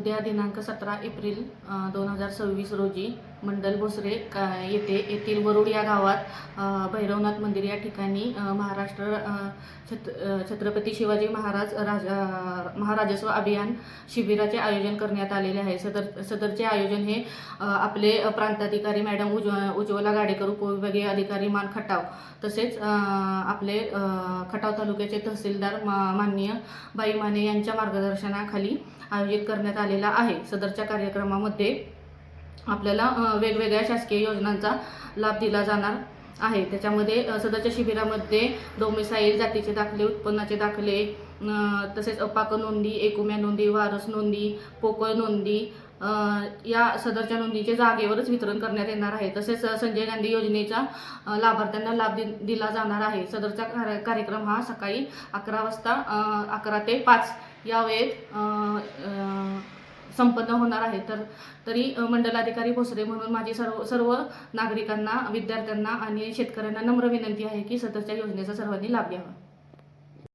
उद्या दिनांक 17 एप्रिल 2026 रोजी मंडल भोसरे येथील वरुड या गावात भैरवनाथ मंदिर या ठिकाणी महाराष्ट्र छत्रपती शिवाजी महाराजस्व अभियान शिबिराचे आयोजन करण्यात आलेले आहे। सदरचे आयोजन हे आपले प्रांताधिकारी मॅडम उज्ज्वला गाडेकर, उपविभागीय अधिकारी मान खटाव, तसेच आपले खटाव तालुक्याचे तहसीलदार माननीय बाई माने यांच्या मार्गदर्शनाखाली आयोजित करण्यात आलेला आहे। सदरच्या कार्यक्रमामध्ये आपल्याला वेगवेगळ्या शासकीय योजनांचा लाभ दिला जाणार आहे। त्याच्यामध्ये सदरच्या शिबिरामध्ये डोमिसाईल, जातीचे दाखले, उत्पन्नाचे दाखले, तसेच अपाक नोंदी, एकुम्या नोंदी, वारस नोंदी, पोकळ नोंदी या सदरच्या नोंदीचे जागेवरच वितरण करण्यात येणार आहे। तसेच संजय गांधी योजनेचा लाभार्थ्यांना लाभ दिला जाणार आहे। सदरचा कार्यक्रम हा सकाळी 11 वाजता 11 ते 5 या वेळेत संपन्न होणार आहे। तरी मंडलाधिकारी भोसरे म्हणून माझी सर्व नागरिकांना, विद्यार्थ्यांना आणि शेतकऱ्यांना नम्र विनंती आहे की सदरच्या योजनेचा सर्वांनी लाभ घ्यावा।